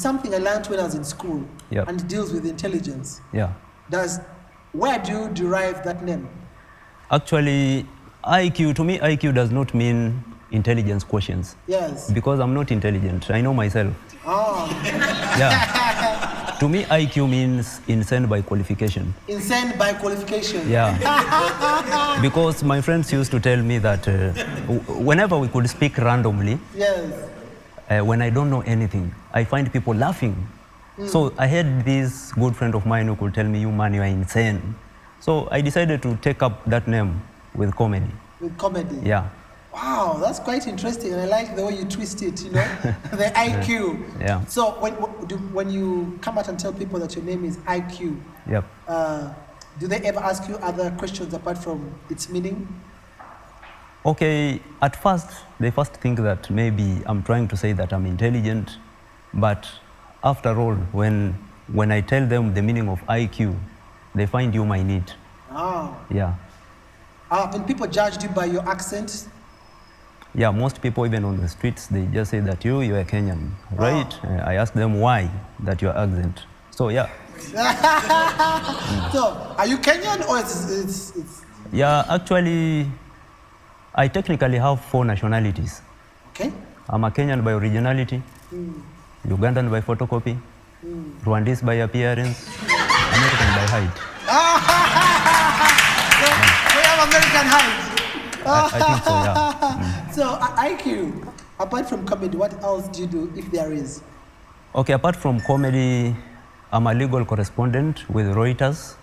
something I learned when I was in school, Yep. and it deals with intelligence. Yeah. Where do you derive that name? Actually, IQ, to me, IQ does not mean intelligence quotients. Yes. Because I'm not intelligent. I know myself. Oh. Yeah. To me, IQ means insane by qualification. Insane by qualification. Yeah. Because my friends used to tell me that whenever we could speak randomly, Yes. when I don't know anything, I find people laughing. So I had this good friend of mine who could tell me, "You man, you are insane." So I decided to take up that name with comedy. With comedy. Yeah. Wow, that's quite interesting, and I like the way you twist it. You know, the IQ. Yeah. So when you come out and tell people that your name is IQ, Yep. do they ever ask you other questions apart from its meaning? Okay, at first, they first think that maybe I'm trying to say that I'm intelligent, but after all, when I tell them the meaning of IQ, they find you my need. Oh. Yeah. When people judged you by your accent? Yeah, most people, even on the streets, they just say that you're a Kenyan, right? I ask them why that your accent. So, yeah. So, are you Kenyan or it's... Yeah, actually, I technically have 4 nationalities. Okay. I'm a Kenyan by originality, Ugandan by photocopy, Rwandese by appearance, American by height. So you have American height. I think so, yeah. So, IQ, apart from comedy, what else do you do, if there is? Okay, apart from comedy, I'm a legal correspondent with Reuters.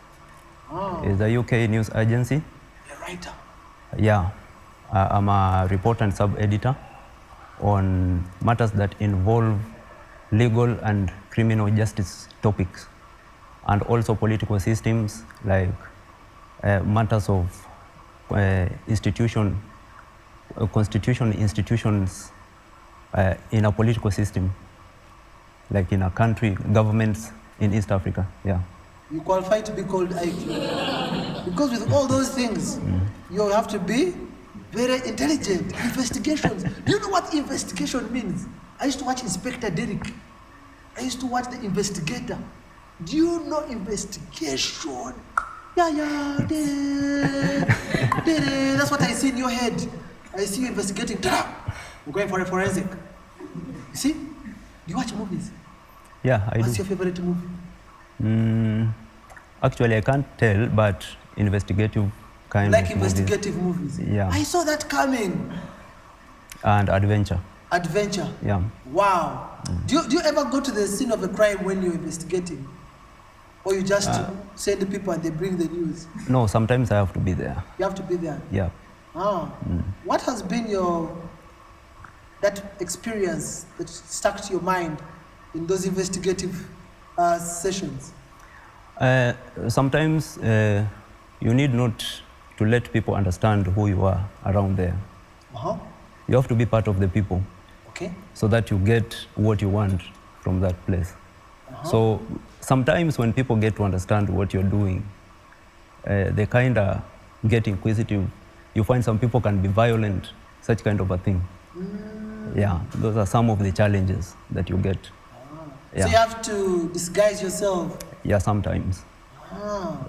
It's a UK news agency. A writer. Yeah. I'm a reporter and sub-editor on matters that involve legal and criminal justice topics, and also political systems, like matters of constitutional institutions in a political system, like in a country, governments in East Africa. Yeah. You qualify to be called IQ. Because with all those things, you have to be very intelligent. Investigations. Do you know what investigation means? I used to watch Inspector Derrick. I used to watch The Investigator. Do you know investigation? Yeah. That's what I see in your head. I see you investigating. We're going for a forensic. You see? Do you watch movies? Yeah, I do. What's your favorite movie? Actually, I can't tell, but investigative kind like of investigative movies. Yeah. I saw that coming. And adventure. Adventure. Yeah. Wow. Do you ever go to the scene of a crime when you're investigating? Or you just send the people and they bring the news? No, sometimes I have to be there. You have to be there? Yeah. What has been that experience that stuck to your mind in those investigative sessions? Sometimes you need not to let people understand who you are around there. You have to be part of the people. Okay. So that you get what you want from that place. So sometimes when people get to understand what you're doing, they kind of get inquisitive. You find some people can be violent, such kind of a thing. Yeah, those are some of the challenges that you get. Yeah. So you have to disguise yourself? Yeah, sometimes.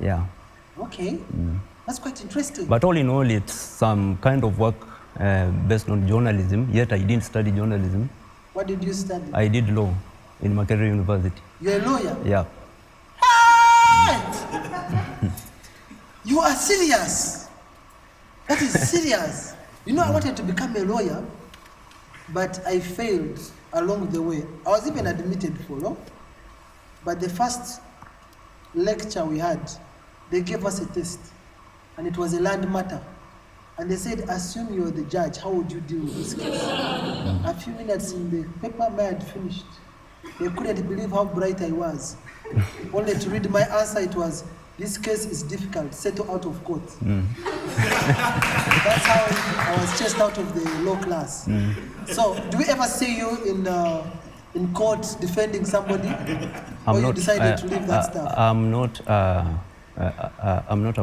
Yeah. Okay. That's quite interesting. But all in all, it's some kind of work based on journalism, yet I didn't study journalism. What did you study? I did law in Makerere University. You're a lawyer? Yeah. Hey! You are serious? That is serious. You know, I wanted to become a lawyer, but I failed along the way. I was even admitted for law, but the first lecture we had, they gave us a test, and it was a land matter. And they said, assume you're the judge, how would you deal with this case? A few minutes in the paper, I had finished. They couldn't believe how bright I was. Only to read my answer, it was, this case is difficult, settle out of court. That's how I was chased out of the law class. So, do we ever see you in court defending somebody? Or you decided to leave that stuff? I'm not a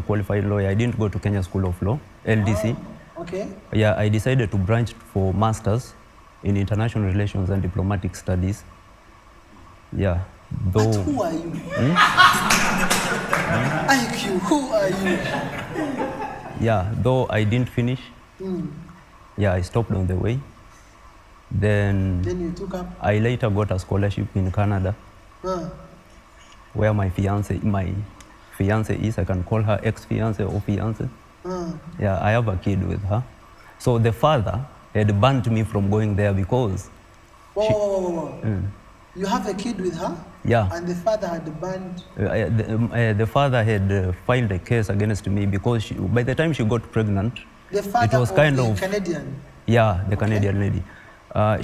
qualified lawyer. I didn't go to Kenya School of Law, LDC. Okay. Yeah, I decided to branch for masters in international relations and diplomatic studies. Yeah. But Though, who are you? IQ, who are you? yeah, though I didn't finish. Yeah, I stopped on the way. Then Then you took up. I later got a scholarship in Canada, where my fiance is. I can call her ex-fiance or fiance. Yeah, I have a kid with her. So the father had banned me from going there because. Whoa. You have a kid with her? Yeah. And the father had banned. The father had filed a case against me because by the time she got pregnant, The father it was kind the of Canadian. Yeah, the Canadian lady.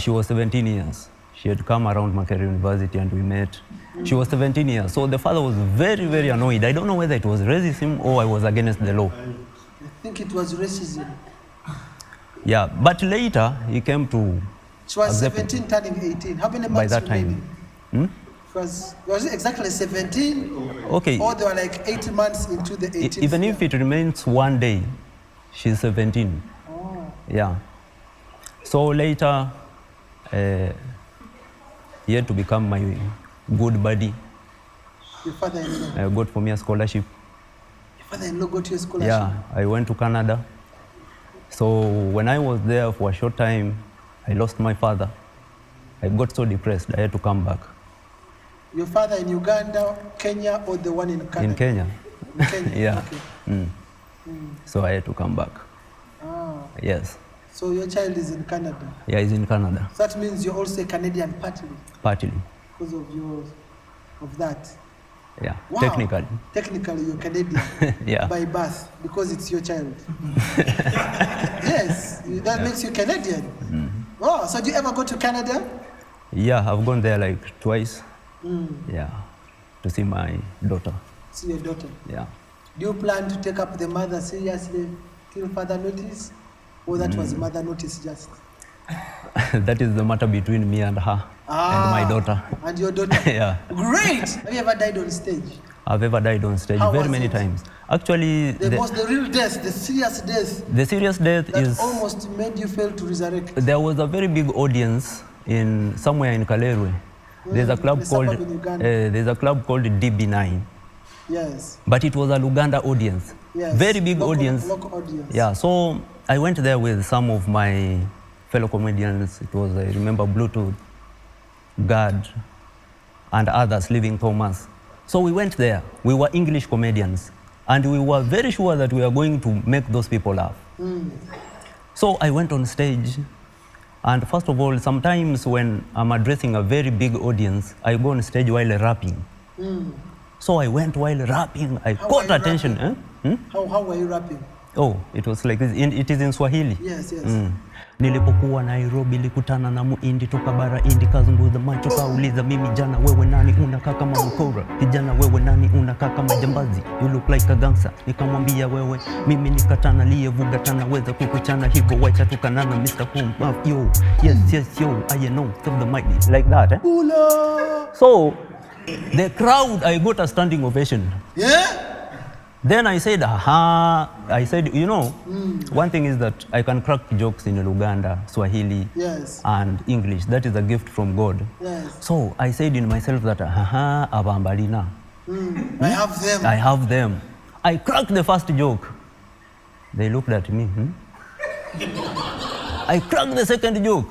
She was 17 years. She had come around Makerere University and we met. She was 17 years. So the father was very, very annoyed. I don't know whether it was racism or I was against the law. I think it was racism. Yeah, but later he came to. She was 17, turning 18. How many months by that time? Was it exactly 17? Okay. Or they were like 8 months into the 18th Even year? if it remains one day, she's 17. Oh. Yeah. So later, he had to become my good buddy. Your father-in-law? Got for me a scholarship. Your father-in-law got you a scholarship? Yeah, I went to Canada. So when I was there for a short time, I lost my father. I got so depressed, I had to come back. Your father in Uganda, Kenya, or the one in Canada? In Kenya. In Kenya? Yeah. Okay. So I had to come back. Ah. Yes. So your child is in Canada? Yeah, he's in Canada. So that means you're also a Canadian partly? Partly. Because of that? Yeah, Wow. technically. Technically, you're Canadian. Yeah. By birth, because it's your child. Yes, that makes you Canadian. Oh, so do you ever go to Canada? Yeah, I've gone there like twice. Yeah, to see my daughter. See your daughter. Yeah. Do you plan to take up the mother seriously till further notice? Or that was mother notice just? That is the matter between me and her and my daughter. And your daughter? Yeah. Great! Have you ever died on stage? I've ever died on stage How very was many it? times. Actually, The real death, the serious death the serious death that is almost made you fail to resurrect. there was a very big audience in somewhere in Kalerwe. There's a club the called suburb in Uganda. there's a club called DB9. Yes. But it was a Uganda audience. Yes. Very big Local audience. audience. Yeah, so I went there with some of my fellow comedians. It was, I remember, Bluetooth, Gad, and others, Living Thomas. So we went there. We were English comedians. And we were very sure that we were going to make those people laugh. So I went on stage. And first of all, sometimes when I'm addressing a very big audience, I go on stage while rapping. So I went while rapping. I caught attention. How were you rapping? Oh, it was like this. It is in Swahili. Yes, yes. Nilipokuwa Nairobi likutana na muindi toka bara indi kazunguza macho kauliza mimi jana wewe nani unakaa kama mkora kijana wewe nani unakaa kama jambazi you look like a gangster nikamwambia wewe mimi nikatana liyevuga tana weza kukuchana hivyo wacha tukanana Mr. Home yo yes yo I know stop the mic like that So the crowd I got a standing ovation. Yeah. Then I said, you know, one thing is that I can crack jokes in Uganda, Swahili, Yes. and English. That is a gift from God. Yes. So I said in myself that, abambalina. I have them. I have them. I cracked the first joke. They looked at me. I cracked the second joke.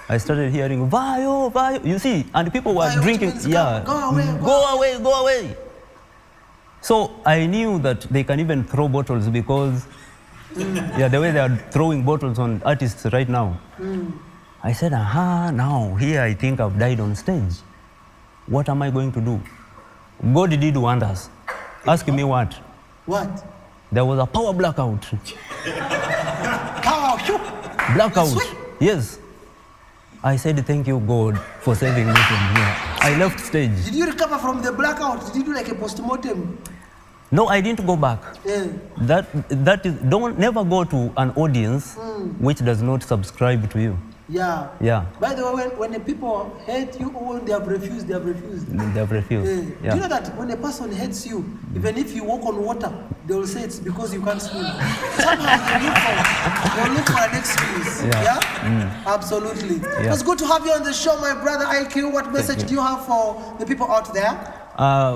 I started hearing, vayo, vayo. You see, and people were Vayo, drinking. means Yeah. Go away. So I knew that they can even throw bottles because, the way they are throwing bottles on artists right now. I said, now here I think I've died on stage. What am I going to do? God did wonders. Ask me what? What? There was a power blackout. Power. Blackout. Yes. I said, thank you, God, for saving me from here. I left stage. Did you recover from the blackout? Did you do like a post-mortem? No, I didn't go back. Yeah. That is, never go to an audience which does not subscribe to you. Yeah. Yeah. By the way, when the people hate you or when they have refused, they have refused. They have refused. Do you know that when a person hates you, even if you walk on water, they will say it's because you can't swim. Somehow they'll look for an excuse. Yeah? Absolutely. It was good to have you on the show, my brother IQ. What message do you have for the people out there?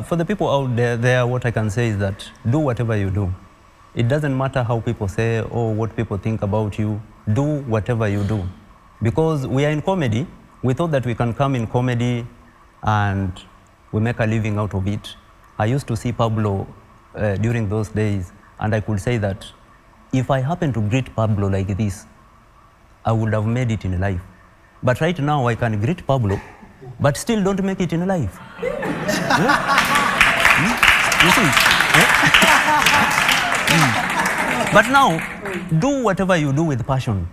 For the people out there, what I can say is that do whatever you do. It doesn't matter how people say or what people think about you. Do whatever you do. Because we are in comedy, we thought that we can come in comedy and we make a living out of it. I used to see Pablo during those days, and I could say that if I happened to greet Pablo like this, I would have made it in life. But right now I can greet Pablo, but still don't make it in life. You see? But now, do whatever you do with passion.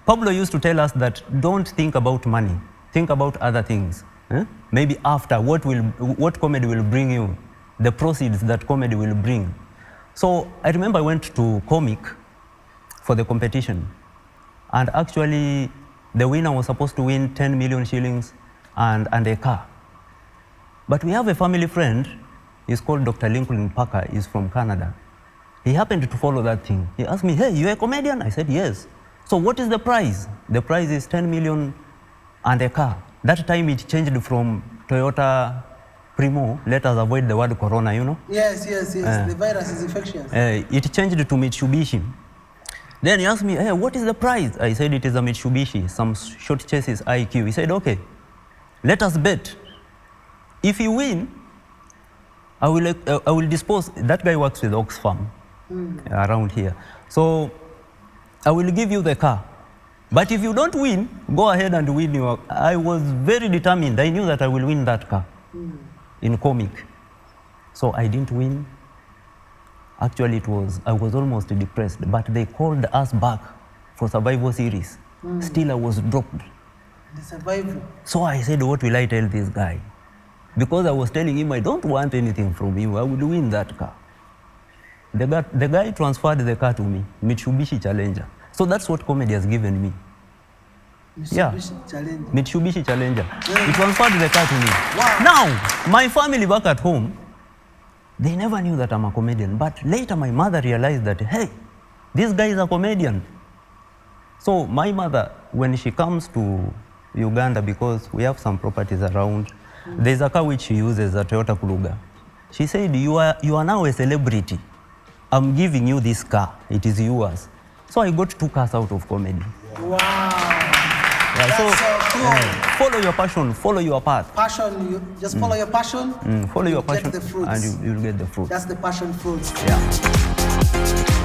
Pablo used to tell us that don't think about money, think about other things. Maybe after, what comedy will bring you, the proceeds that comedy will bring. So I remember I went to comic for the competition, and actually the winner was supposed to win 10 million shillings and a car. But we have a family friend, he's called Dr. Lincoln Parker, he's from Canada. He happened to follow that thing. He asked me, hey, you're a comedian? I said, yes. So what is the prize? The prize is 10 million and a car. That time it changed from Toyota Primo, let us avoid the word corona, you know? Yes. The virus is infectious. It changed to Mitsubishi. Then he asked me, hey, what is the prize? I said, it is a Mitsubishi, some short chases IQ. He said, okay, let us bet. If you win, I will dispose, that guy works with Oxfam around here. So I will give you the car. But if you don't win, go ahead and win your. I was very determined. I knew that I will win that car in comic. So I didn't win. Actually, I was almost depressed, but they called us back for survival series. Still, I was dropped. The survival. So I said, what will I tell this guy? Because I was telling him, I don't want anything from you. I will win that car. The guy transferred the car to me, Mitsubishi Challenger. So that's what comedy has given me. Mitsubishi Challenger. He transferred the car to me. Wow. Now, my family back at home, they never knew that I'm a comedian. But later my mother realized that, hey, this guy is a comedian. So my mother, when she comes to Uganda, because we have some properties around, there's a car which she uses, a Toyota Kruger. She said, you are now a celebrity. I'm giving you this car. It is yours. So I got 2 cars out of comedy. Wow. That's so cool. Follow your passion, follow your path. Passion, you just follow your passion. Follow your passion, get the fruits. and you'll get the fruits. That's the passion fruits. Yeah.